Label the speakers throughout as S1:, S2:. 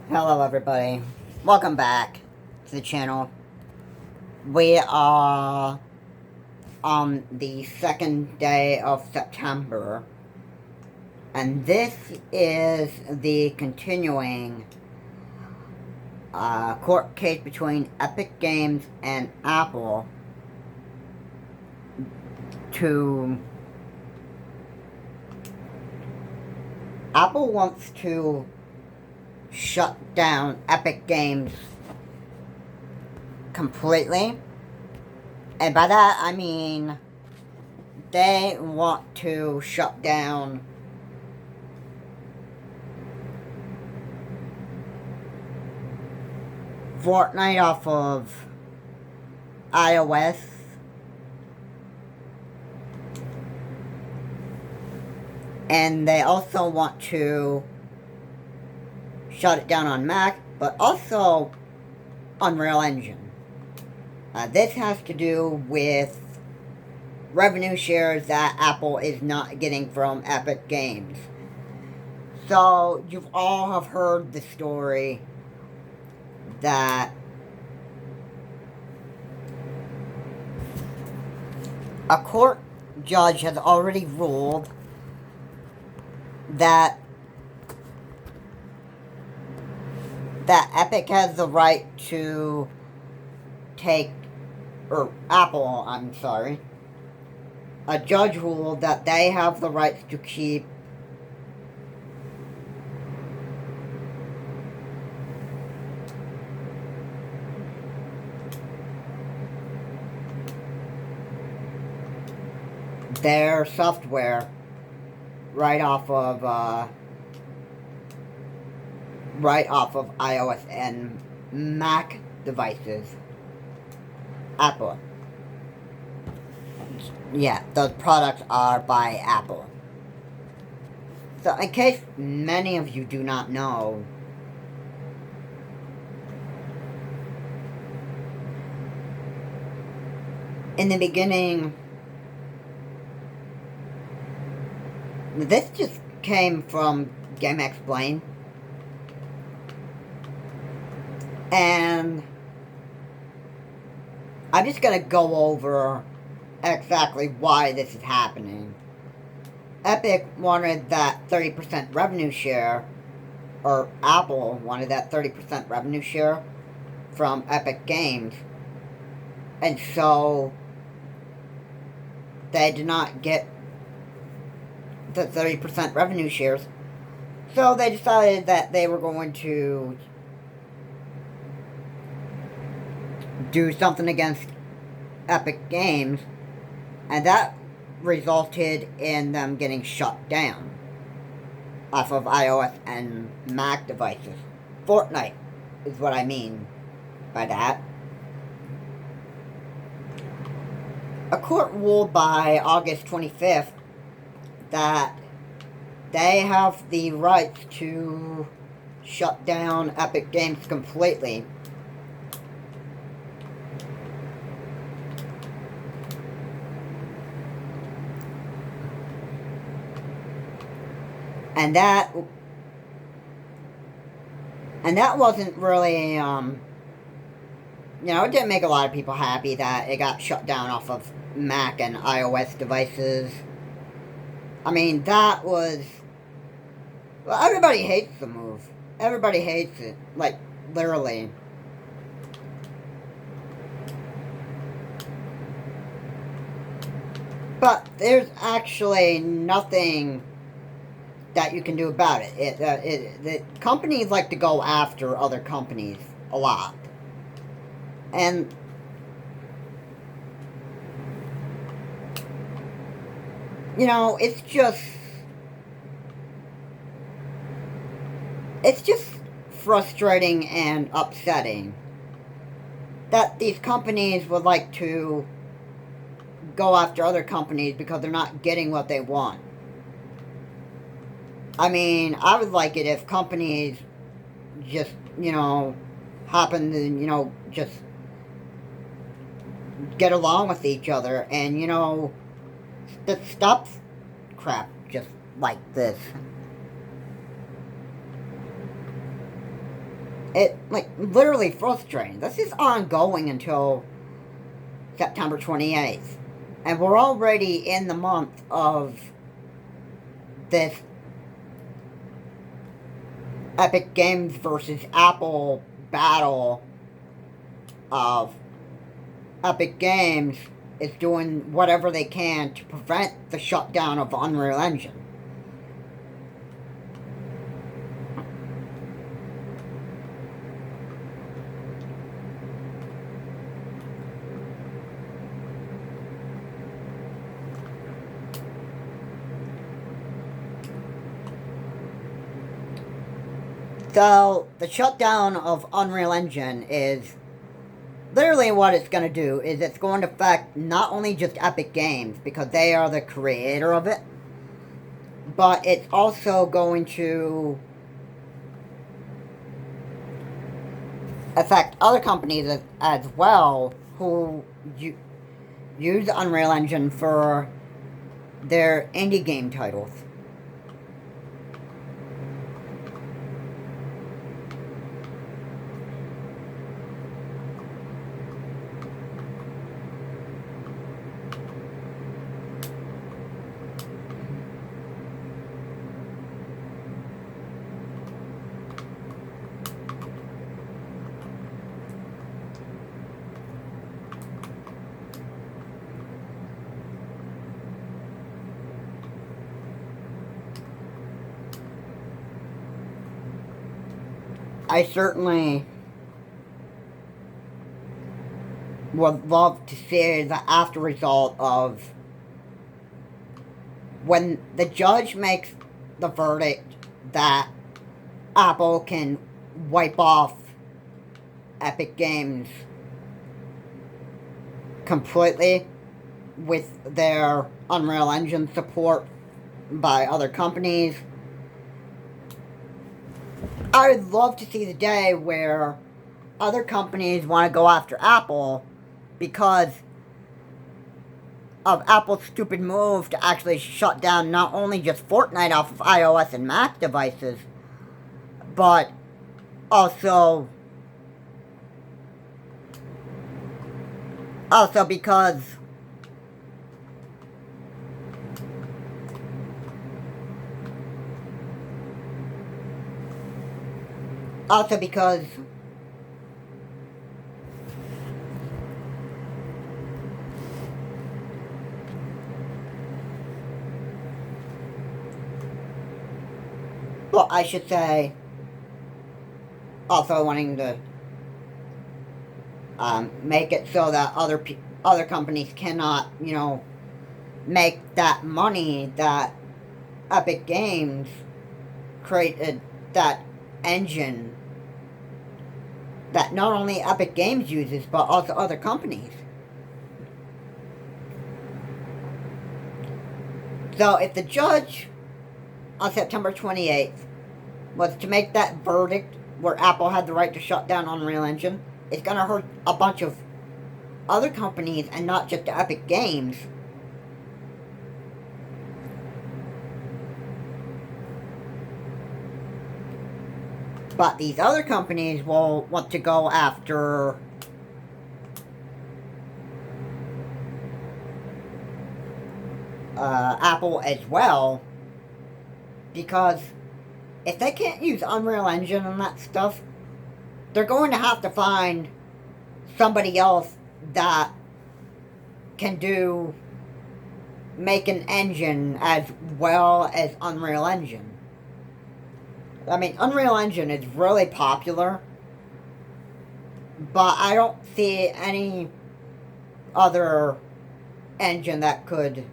S1: Hello everybody, welcome back to the channel. We are on the second day of September, and this is the continuing court case between Epic Games and Apple to... Apple wants to shut down Epic Games completely. And by that, I mean they want to shut down Fortnite off of iOS, and they also want to shut it down on Mac, but also Unreal Engine. This has to do with revenue shares that Apple is not getting from Epic Games. So, you've all have heard the story that a court judge has already ruled that Epic has the right to take, or Apple, I'm sorry, a judge ruled that they have the rights to keep their software right off of iOS and Mac devices. Apple. Yeah, those products are by Apple. So, in case many of you do not know, in the beginning, this just came from GameXplain, and I'm just gonna go over exactly why this is happening. Epic wanted that 30% revenue share, or Apple wanted that 30% revenue share from Epic Games, and so they did not get the 30% revenue shares. So they decided that they were going to do something against Epic Games, and that resulted in them getting shut down off of iOS and Mac devices. Fortnite is what I mean by that. A court ruled by August 25th that they have the right to shut down Epic Games completely. And that wasn't really, it didn't make a lot of people happy that it got shut down off of Mac and iOS devices. I mean, that was... Well, everybody hates the move. Everybody hates it. Like, literally. But there's actually nothing that you can do about it. The companies like to go after other companies a lot. And it's just frustrating and upsetting that these companies would like to go after other companies because they're not getting what they want. I mean, I would like it if companies just, happen to, just get along with each other and, stop crap just like this. It, like, literally frustrating. This is ongoing until September 28th. And we're already in the month of this Epic Games versus Apple battle of Epic Games is doing whatever they can to prevent the shutdown of Unreal Engine. So, the shutdown of Unreal Engine is literally what it's going to do is it's going to affect not only just Epic Games, because they are the creator of it, but it's also going to affect other companies as well who use Unreal Engine for their indie game titles. I certainly would love to see the after result of when the judge makes the verdict that Apple can wipe off Epic Games completely with their Unreal Engine support by other companies. I would love to see the day where other companies want to go after Apple because of Apple's stupid move to actually shut down not only just Fortnite off of iOS and Mac devices, but also because also because well, I should say also wanting to make it so that other companies cannot, make that money that Epic Games created, that engine that not only Epic Games uses, but also other companies. So if the judge on September 28th was to make that verdict where Apple had the right to shut down Unreal Engine, it's going to hurt a bunch of other companies and not just Epic Games. But these other companies will want to go after Apple as well, because if they can't use Unreal Engine and that stuff, they're going to have to find somebody else that can make an engine as well as Unreal Engine. I mean, Unreal Engine is really popular, but I don't see any other engine that could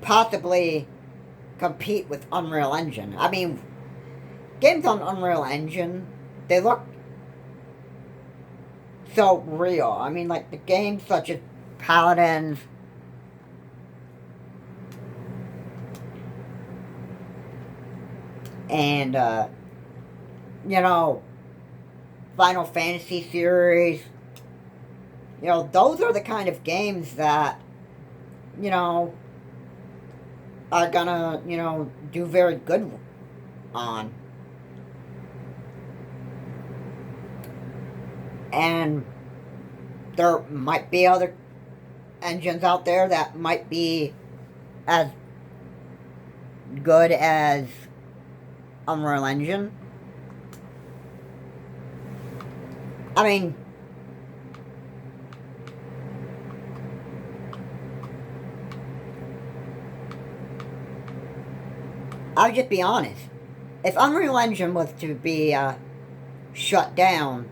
S1: possibly compete with Unreal Engine. I mean, games on Unreal Engine, they look so real. I mean, like the games such as Paladins, and Final Fantasy series, those are the kind of games that are gonna do very good on. And there might be other engines out there that might be as good as Unreal Engine. I mean, I'll just be honest. If Unreal Engine was to be shut down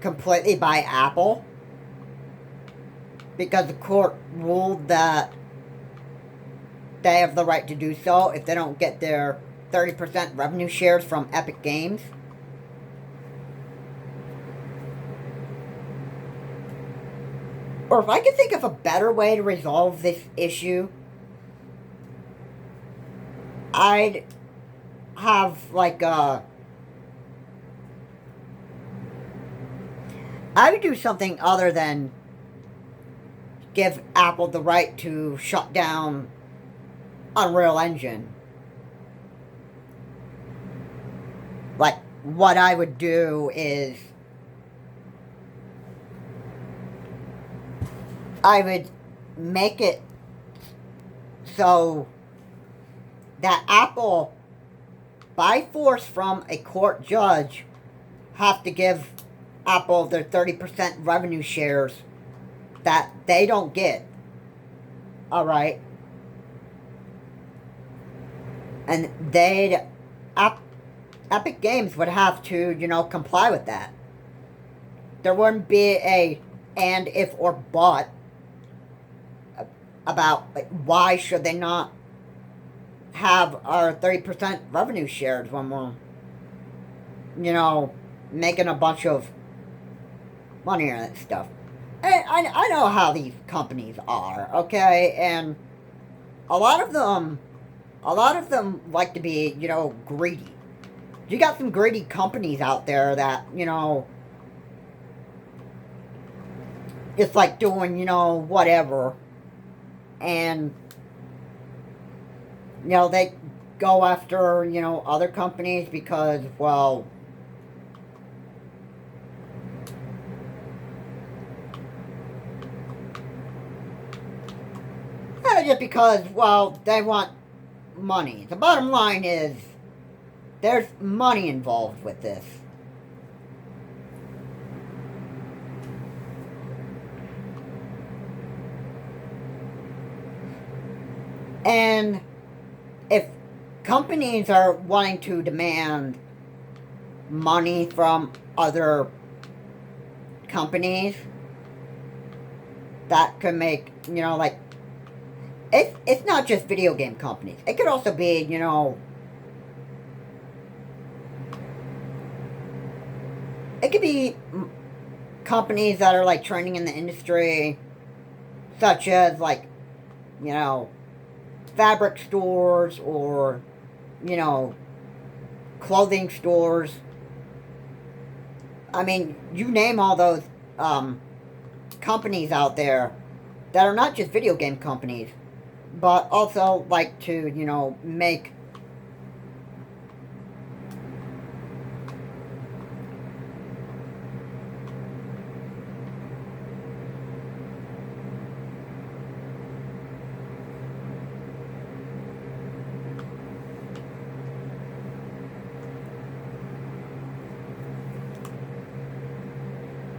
S1: completely by Apple, because the court ruled that they have the right to do so if they don't get their 30% revenue shares from Epic Games, or if I could think of a better way to resolve this issue, I'd have like I would do something other than give Apple the right to shut down Unreal Engine. Like, what I would do is I would make it so that Apple, by force from a court judge, have to give Apple their 30% revenue shares that they don't get. Alright? And Epic Games would have to, comply with that. There wouldn't be a and, if, or but about why should they not have our 30% revenue shares when we're, making a bunch of money and that stuff. And I know how these companies are, okay? And a lot of them like to be, greedy. You got some greedy companies out there that, it's like doing, whatever. And, they go after, other companies because, well, just because, well, they want money. The bottom line is, there's money involved with this. And if companies are wanting to demand money from other companies, that could make, it's not just video game companies. It could also be, it could be companies that are, training in the industry, such as, fabric stores or, clothing stores. I mean, you name all those companies out there that are not just video game companies, but also like to, make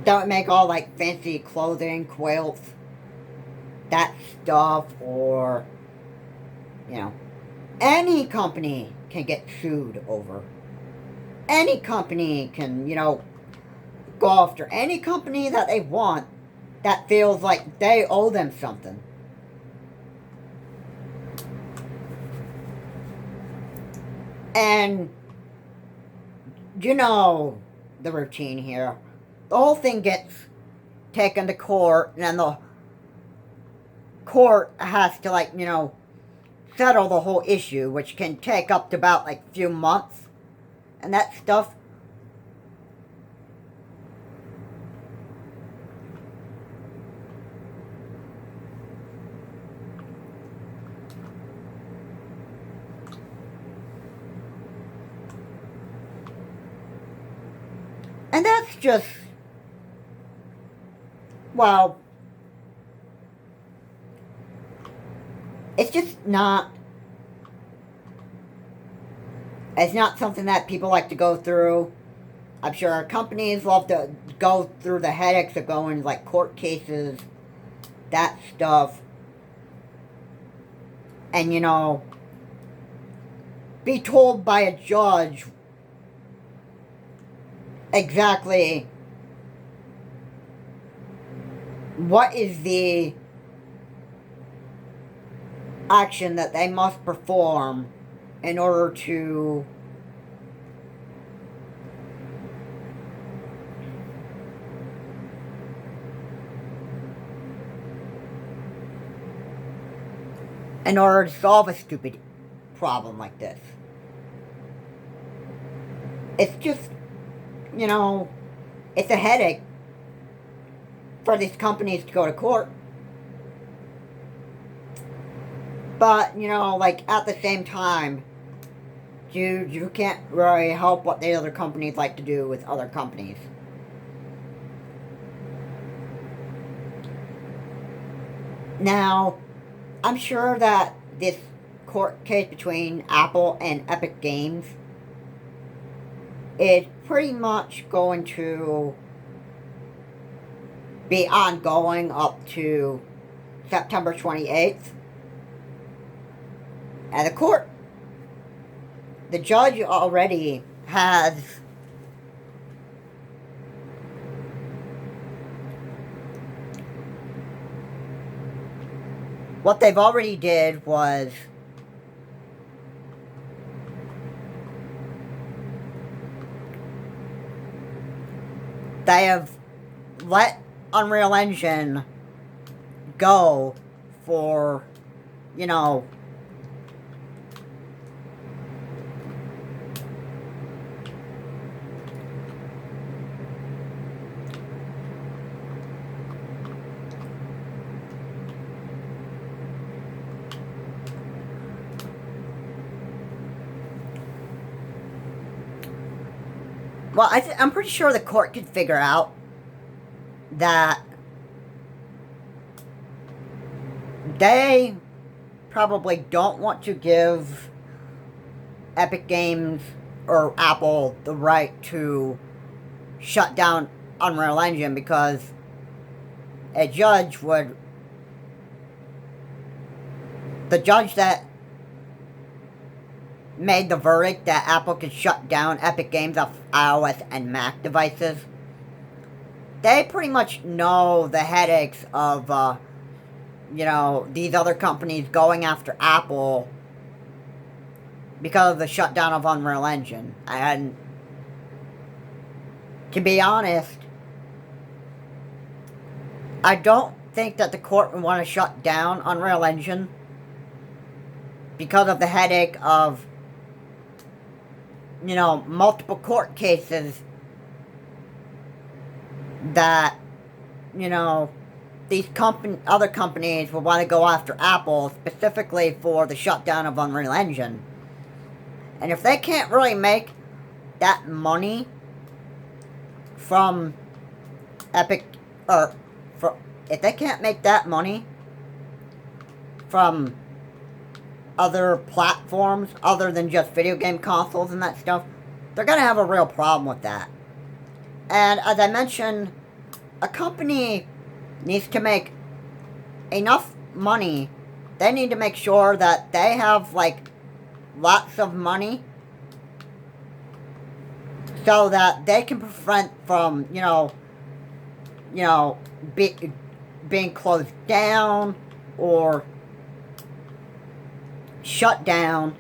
S1: that would make all fancy clothing, quilts, that stuff, or any company can get sued over. Any company can, go after any company that they want that feels like they owe them something. And, the routine here. The whole thing gets taken to court, and then the court has to, settle the whole issue, which can take up to about, a few months, and that stuff. And that's just well, it's just not, it's not something that people like to go through. I'm sure companies love to go through the headaches of going, like, court cases, that stuff. And, be told by a judge exactly what is the action that they must perform in order to solve a stupid problem like this. It's just, it's a headache for these companies to go to court. But, like, at the same time, you can't really help what the other companies like to do with other companies. Now, I'm sure that this court case between Apple and Epic Games is pretty much going to be ongoing up to September 28th. And the judge already has what they've already did was they have let Unreal Engine go for, well, I'm pretty sure the court could figure out that they probably don't want to give Epic Games or Apple the right to shut down Unreal Engine, because the judge that made the verdict that Apple could shut down Epic Games off iOS and Mac devices, they pretty much know the headaches of, these other companies going after Apple because of the shutdown of Unreal Engine. And to be honest, I don't think that the court would want to shut down Unreal Engine because of the headache of, multiple court cases that, these other companies will want to go after Apple specifically for the shutdown of Unreal Engine. And if they can't really make that money from Epic, if they can't make that money from other platforms other than just video game consoles and that stuff, they're going to have a real problem with that. And as I mentioned, a company needs to make enough money. They need to make sure that they have, like, lots of money so that they can prevent from, being closed down or shut down.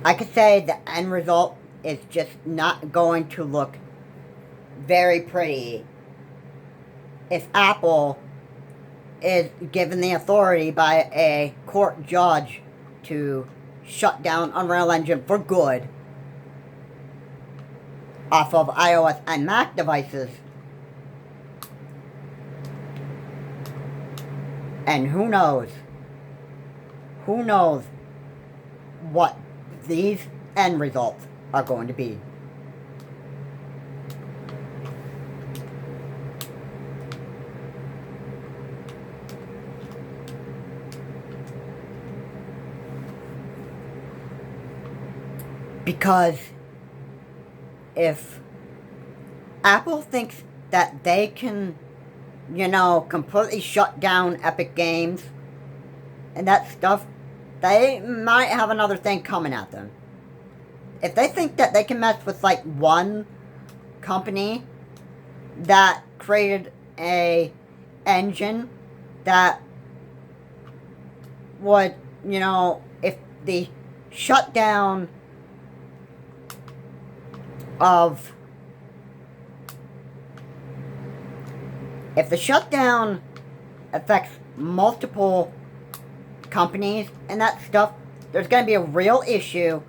S1: I could say the end result is just not going to look very pretty if Apple is given the authority by a court judge to shut down Unreal Engine for good off of iOS and Mac devices. And who knows what these end results are going to be. Because if Apple thinks that they can, completely shut down Epic Games and that stuff, they might have another thing coming at them. If they think that they can mess with, like, one company that created a engine that would, if the shutdown if the shutdown affects multiple companies and that stuff, there's going to be a real issue,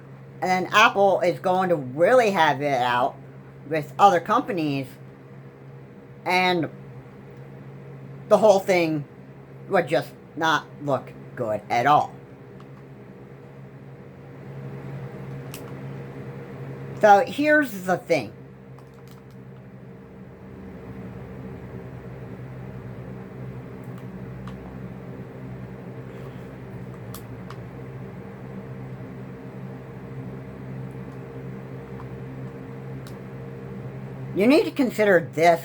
S1: and then Apple is going to really have it out with other companies, and the whole thing would just not look good at all. So here's the thing. You need to consider this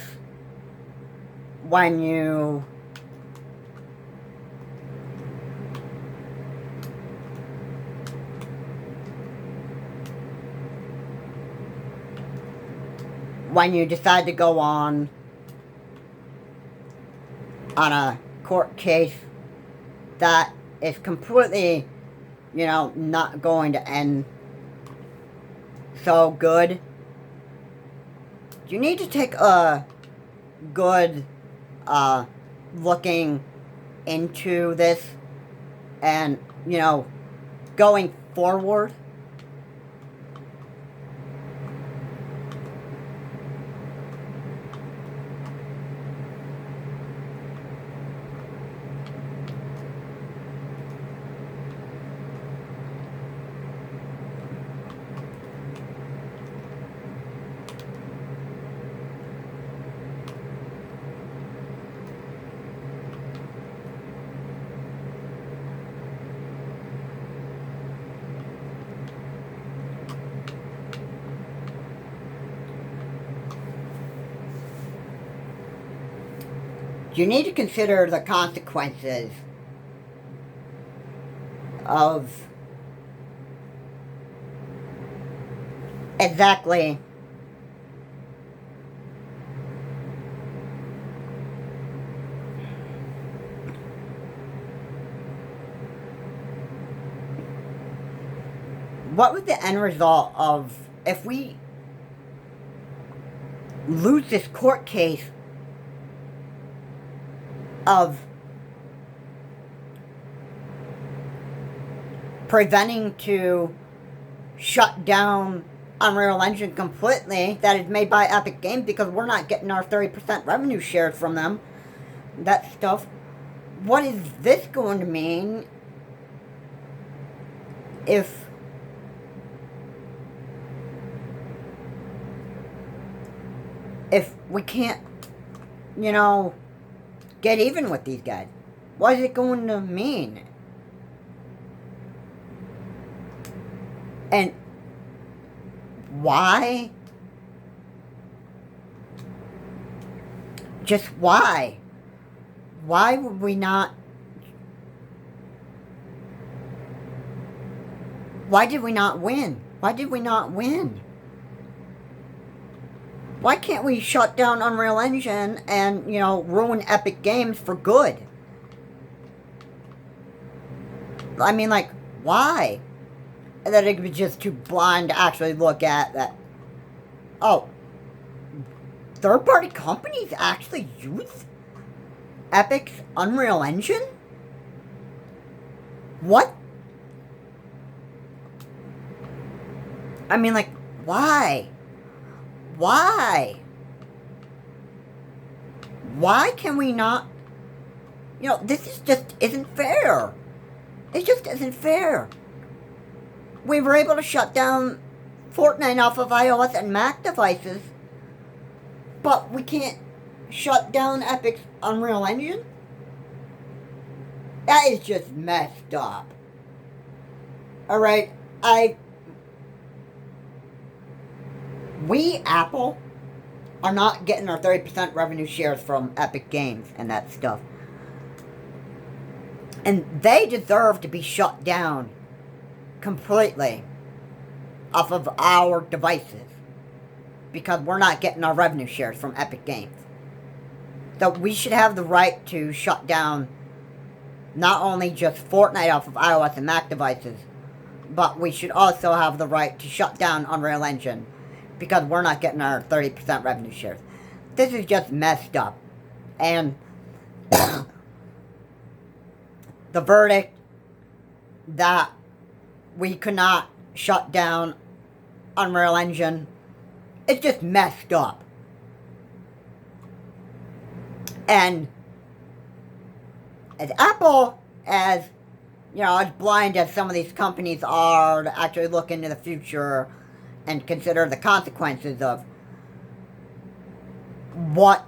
S1: when you decide to go on a court case that is completely, not going to end so good. You need to take a good looking into this and, going forward. You need to consider the consequences of exactly what would the end result of if we lose this court case of preventing to shut down Unreal Engine completely that is made by Epic Games because we're not getting our 30% revenue shared from them, that stuff. What is this going to mean if we can't, get even with these guys? What is it going to mean? And why? Just why? Why would we not? Why did we not win? Why did we not win? Why can't we shut down Unreal Engine and, ruin Epic Games for good? I mean, like, why? And then it could be just too blind to actually look at that. Oh, third-party companies actually use Epic's Unreal Engine? What? I mean, like, why? Why? Why can we not... You know, this is just isn't fair. It just isn't fair. We were able to shut down Fortnite off of iOS and Mac devices, but we can't shut down Epic's Unreal Engine? That is just messed up. Alright, we, Apple, are not getting our 30% revenue shares from Epic Games and that stuff. And they deserve to be shut down completely off of our devices because we're not getting our revenue shares from Epic Games. So we should have the right to shut down not only just Fortnite off of iOS and Mac devices, but we should also have the right to shut down Unreal Engine because we're not getting our 30% revenue shares. This is just messed up. And the verdict that we could not shut down Unreal Engine, it's just messed up. And as Apple, as you know, as blind as some of these companies are to actually look into the future and consider the consequences of what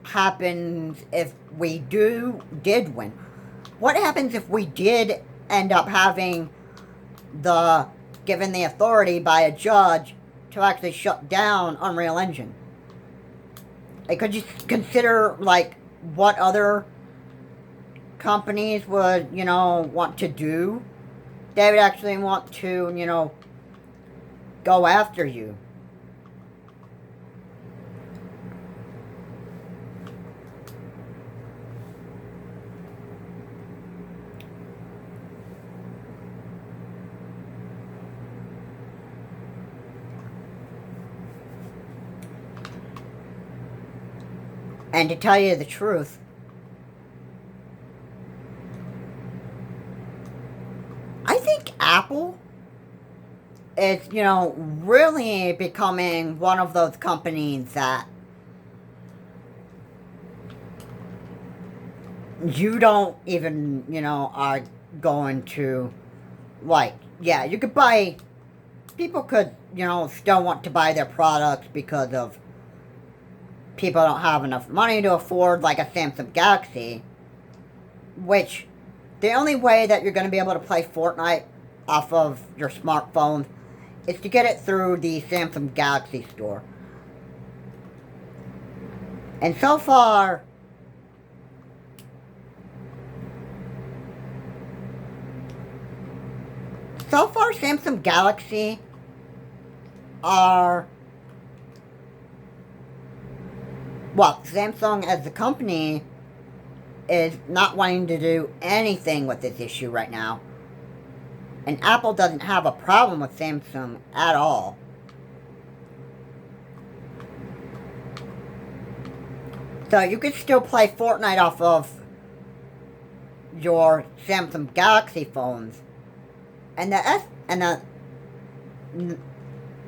S1: happens if we did win. What happens if we did end up having given the authority by a judge to actually shut down Unreal Engine? Like, could you consider, like, what other companies would, you know, want to do? They would actually want to, you know, go after you. And to tell you the truth, I think Apple is, you know, really becoming one of those companies that you don't even, you know, are going to, like, yeah, you could buy, people could, you know, still want to buy their products because of people don't have enough money to afford, like, a Samsung Galaxy, which the only way that you're going to be able to play Fortnite off of your smartphone is to get it through the Samsung Galaxy store. And so far, Samsung Galaxy are... Well, Samsung as a company is not wanting to do anything with this issue right now. And Apple doesn't have a problem with Samsung at all. So you can still play Fortnite off of your Samsung Galaxy phones. And the S Note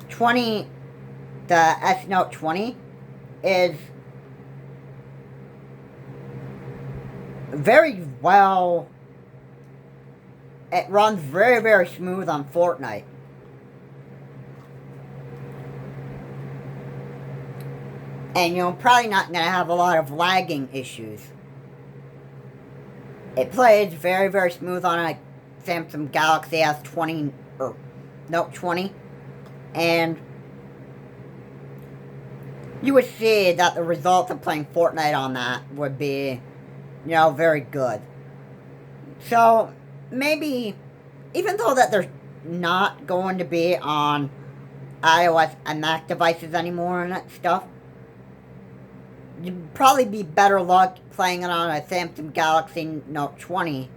S1: 20 is very well, it runs very, very smooth on Fortnite. And you're probably not going to have a lot of lagging issues. It plays very, very smooth on a Samsung Galaxy S20 or Note 20. And you would see that the results of playing Fortnite on that would be, you know, very good. So, maybe, even though that they're not going to be on iOS and Mac devices anymore and that stuff, you'd probably be better luck playing it on a Samsung Galaxy Note 20.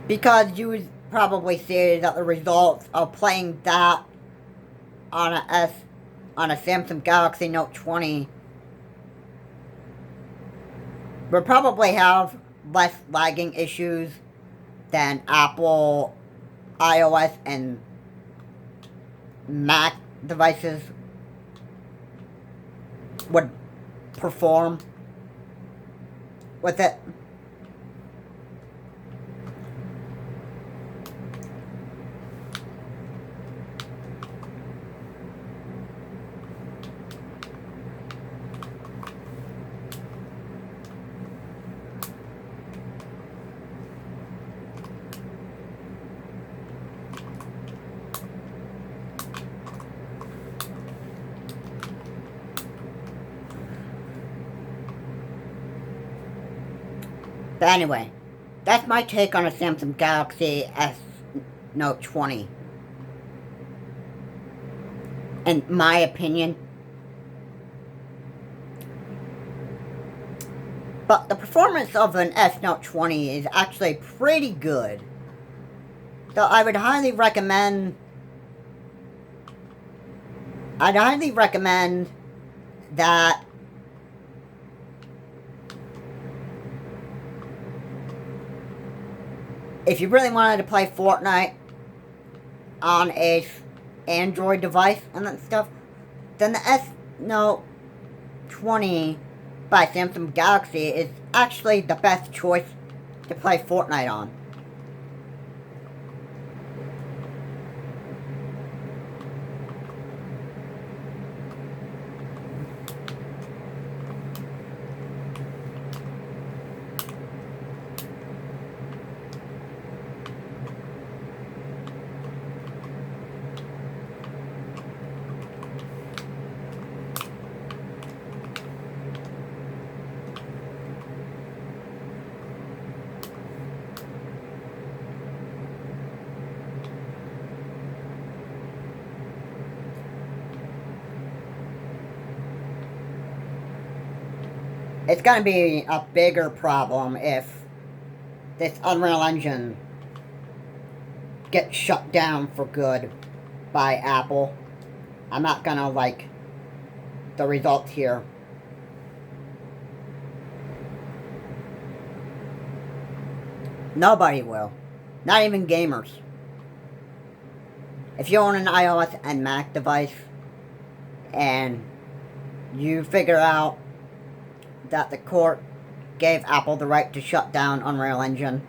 S1: Because you probably see that the results of playing that on on a Samsung Galaxy Note 20 will probably have less lagging issues than Apple iOS and Mac devices would perform with it. But anyway, that's my take on a Samsung Galaxy S Note 20. In my opinion. But the performance of an S Note 20 is actually pretty good. So I'd highly recommend that if you really wanted to play Fortnite on a Android device and that stuff, then the S Note 20 by Samsung Galaxy is actually the best choice to play Fortnite on. It's going to be a bigger problem if this Unreal Engine gets shut down for good by Apple. I'm not going to like the results here. Nobody will. Not even gamers. If you own an iOS and Mac device and you figure out that the court gave Apple the right to shut down Unreal Engine,